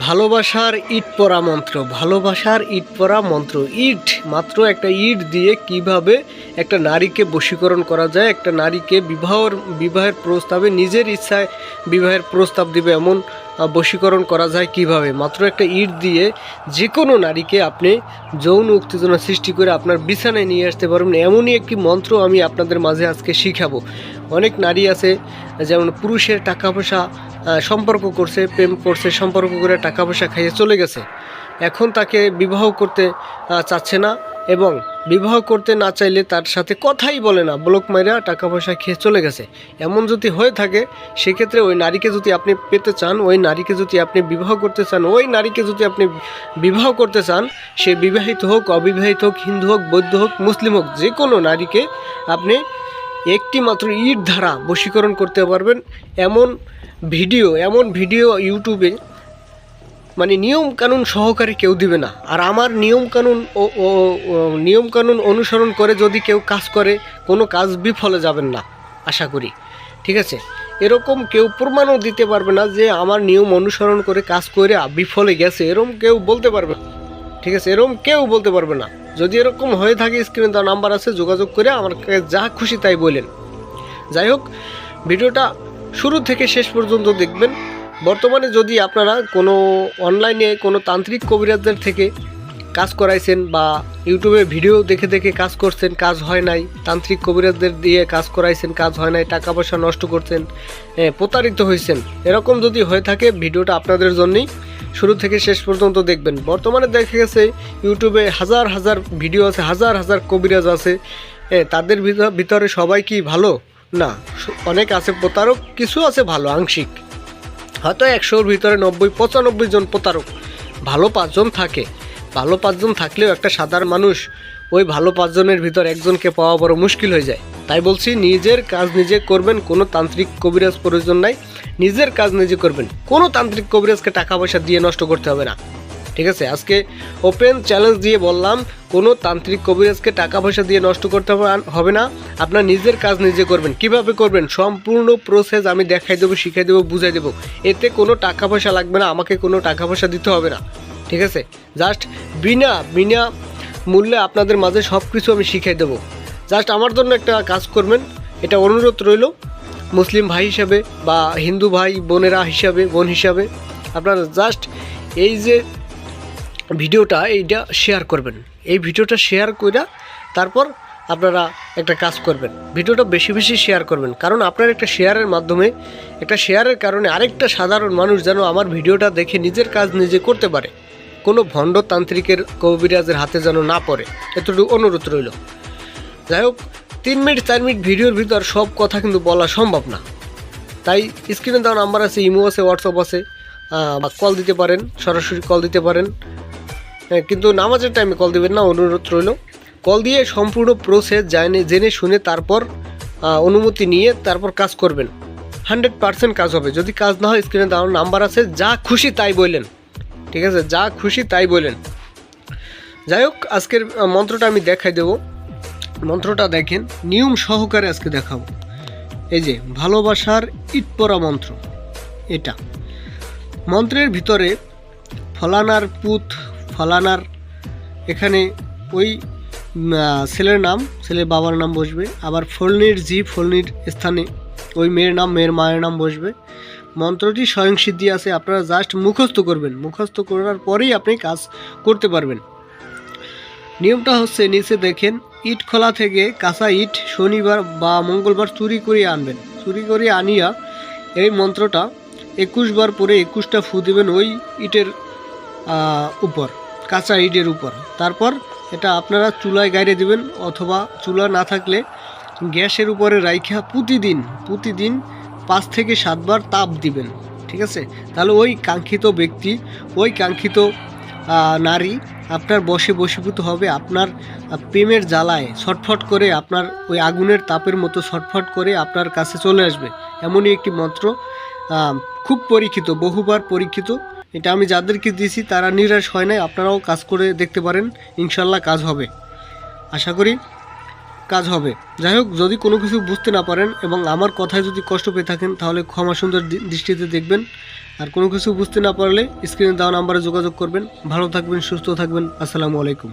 ভালোবাসার ইট পড়া মন্ত্র, ভালোবাসার ইট পড়া মন্ত্র। ইট, মাত্র একটা ইট দিয়ে কিভাবে একটা নারীকে বশীকরণ করা যায়, একটা নারীকে বিবাহের প্রস্তাবে নিজের ইচ্ছায় বিবাহের প্রস্তাব দিবে এমন বশীকরণ করা যায় কিভাবে। মাত্র একটা ইট দিয়ে যে কোনো নারীকে আপনি যৌন উত্তেজনা সৃষ্টি করে আপনার বিছানায় নিয়ে আসতে পারবেন, এমনই একটি মন্ত্র আমি আপনাদের মাঝে আজকে শিখাবো। অনেক নারী আছে যেমন পুরুষের টাকা পয়সা সম্পর্ক করছে, প্রেম করছে, সম্পর্ক করে টাকা পয়সা খাইয়ে চলে গেছে, এখন তাকে বিবাহ করতে চাচ্ছে না এবং বিবাহ করতে না চাইলে তার সাথে কথাই বলে না, ব্লক মাইরা টাকা পয়সা খেয়ে চলে গেছে। এমন যদি হয়ে থাকে সেক্ষেত্রে ওই নারীকে যদি আপনি পেতে চান, ওই নারীকে যদি আপনি বিবাহ করতে চান, ওই নারীকে যদি আপনি বিবাহ করতে চান, সে বিবাহিত হোক, অবিবাহিত হোক, হিন্দু হোক, বৌদ্ধ হোক, মুসলিম হোক, যে কোনো নারীকে আপনি একটি মাত্র ইট দ্বারা বশীকরণ করতে পারবেন। এমন ভিডিও ইউটিউবে মানে নিয়ম কানুন সহকারে কেউ দিবে না। আর আমার নিয়ম কানুন অনুসরণ করে যদি কেউ কাজ করে, কোনো কাজ বিফলে যাবেন না আশা করি, ঠিক আছে। এরকম কেউ প্রমাণও দিতে পারবে না যে আমার নিয়ম অনুসরণ করে কাজ করে বিফলে গেছে, এরকম কেউ বলতে পারবে না, ঠিক আছে। এরকম কেউ বলতে পারবে না। যদি এরকম হয়ে থাকে স্ক্রিনে দেওয়া নাম্বার আছে, যোগাযোগ করে আমার কাছে যা খুশি তাই বলেন। যাই হোক, ভিডিওটা শুরু থেকে শেষ পর্যন্ত দেখবেন। বর্তমানে যদি আপনারা কোনো অনলাইনে কোনো তান্ত্রিক কবিরাজদের থেকে কাজ করাইছেন বা ইউটিউবে ভিডিও দেখে দেখে কাজ করছেন, কাজ হয় নাই, তান্ত্রিক কবিরাজদের দিয়ে কাজ করাইছেন, কাজ হয় নাই, টাকা পয়সা নষ্ট করছেন, প্রতারিত হয়েছেন, এরকম যদি হয়ে থাকে ভিডিওটা আপনাদের জন্যই, শুরু থেকে শেষ পর্যন্ত দেখবেন। বর্তমানে দেখা গেছে ইউটিউবে হাজার হাজার ভিডিও আছে, হাজার হাজার কবিরাজ আছে, তাদের ভিতরে সবাই কি ভালো না, অনেক আছে প্রতারক, কিছু আছে ভালো আংশিক, হয়তো 100-র ভিতরে 90-95 জন প্রতারক, ভালো 5 জন থাকে। ভালো 5 জন থাকলেও একটা সাধারণ মানুষ ওই ভালো 5 জনের ভিতর একজনকে পাওয়া বড় মুশকিল হয়ে যায়। তাই বলছি, নিজের কাজ নিজে করবেন, কোনো তান্ত্রিক কবিরাজ প্রয়োজন নাই, নিজের কাজ নিজে করবেন। কোনো তান্ত্রিক কবিরাজকে টাকা পয়সা দিয়ে নষ্ট করতে হবে না, ঠিক আছে। আজকে ওপেন চ্যালেঞ্জ দিয়ে বললাম, কোনো তান্ত্রিক কবিরাজকে টাকা পয়সা দিয়ে নষ্ট করতে হবে না, আপনার নিজের কাজ নিজে করবেন। কিভাবে করবেন সম্পূর্ণ প্রসেস আমি দেখাই দেবো, শিখাই দেবো, বুঝাই দেবো। এতে কোনো টাকা পয়সা লাগবে না, আমাকে কোনো টাকা পয়সা দিতে হবে না, ঠিক আছে। জাস্ট বিনা মূল্যে আপনাদের মাঝে সব কিছু আমি শিখাই দেবো। জাস্ট আমার জন্য একটা কাজ করবেন, এটা অনুরোধ রইল, মুসলিম ভাই হিসাবে বা হিন্দু ভাই বোন হিসাবে আপনারা জাস্ট এই যে ভিডিওটা এইটা শেয়ার করবেন। এই ভিডিওটা শেয়ার করে তারপর আপনারা একটা কাজ করবেন, ভিডিওটা বেশি বেশি শেয়ার করবেন, কারণ আপনার একটা শেয়ারের মাধ্যমে, একটা শেয়ারের কারণে আরেকটা সাধারণ মানুষ যেন আমার ভিডিওটা দেখে নিজের কাজ নিজে করতে পারে, কোনো ভণ্ড তান্ত্রিকের কবিরাজের হাতে যেন না পড়ে, এতটুকু অনুরোধ রইল। যাই হোক, 3 মিনিট 4 মিনিট ভিডিওর ভিতর সব কথা কিন্তু বলা সম্ভব না, তাই স্ক্রিনে দেওয়া নাম্বার আছে, ইমো আছে, হোয়াটসঅ্যাপ আছে, কল দিতে পারেন, সরাসরি কল দিতে পারেন, কিন্তু নামাজের টাইমে কল দিবেন না, অনুরোধ রইল। কল দিয়ে সম্পূর্ণ প্রসেস জেনে শুনে তারপর অনুমতি নিয়ে তারপর কাজ করবেন, 100% কাজ হবে। যদি কাজ না হয় স্ক্রিনে দেওয়া নাম্বার আছে, যা খুশি তাই বললেন, ঠিক আছে, যা খুশি তাই বললেন। যাই হোক, আজকের মন্ত্রটা আমি দেখাই দেব। মন্ত্রটা দেখেন, নিয়ম সহকারে আজকে দেখাবো। এই যে ভালোবাসার ইট পড়া মন্ত্র, এটা মন্ত্রের ভিতরে ফলানার পুত, ফলানার, এখানে ওই ছেলের নাম, ছেলের বাবার নাম বসবে, আবার ফলনির ফলনির স্থানে ওই মেয়ের নাম, মেয়ের মায়ের নাম বসবে। মন্ত্রটি স্বয়ংসিদ্ধি আছে, আপনারা জাস্ট মুখস্থ করবেন, মুখস্থ করার পরেই আপনি কাজ করতে পারবেন। নিয়মটা হচ্ছে, নিচে দেখেন, ইট খোলা থেকে কাঁচা ইট শনিবার বা মঙ্গলবার চুরি করে আনবেন। চুরি করে আনিয়া এই মন্ত্রটা 21 বার পরে 21টা ফু দেবেন ওই ইটের উপর, কাঁচা ইটের উপর। তারপর এটা আপনারা চুলায় গাইড়ে দিবেন, অথবা চুলা না থাকলে গ্যাসের উপরে রাইখা প্রতিদিন 5 থেকে 7 বার তাপ দিবেন, ঠিক আছে। তাহলে ওই কাঙ্ক্ষিত ব্যক্তি, ওই কাঙ্ক্ষিত নারী আপনার বশীভূত হবে, আপনার প্রেমের জ্বালায় ছটফট করে, আপনার ওই আগুনের তাপের মতো ছটফট করে আপনার কাছে চলে আসবে। এমনই একটি মন্ত্র, খুব পরীক্ষিত, বহুবার পরীক্ষিত। এটা আমি যাদেরকে দিয়েছি তারা নিরাশ হয় নাই, আপনারাও কাজ করে দেখতে পারেন, ইনশাল্লাহ কাজ হবে, আশা করি কাজ হবে। যাই হোক, যদি কোনো কিছু বুঝতে না পারেন এবং আমার কথায় যদি কষ্ট পেয়ে থাকেন তাহলে ক্ষমা সুন্দর দৃষ্টিতে দেখবেন। আর কোনো কিছু বুঝতে না পারলে স্ক্রিনে দেওয়া নাম্বারে যোগাযোগ করবেন। ভালো থাকবেন, সুস্থ থাকবেন। আসসালামু আলাইকুম।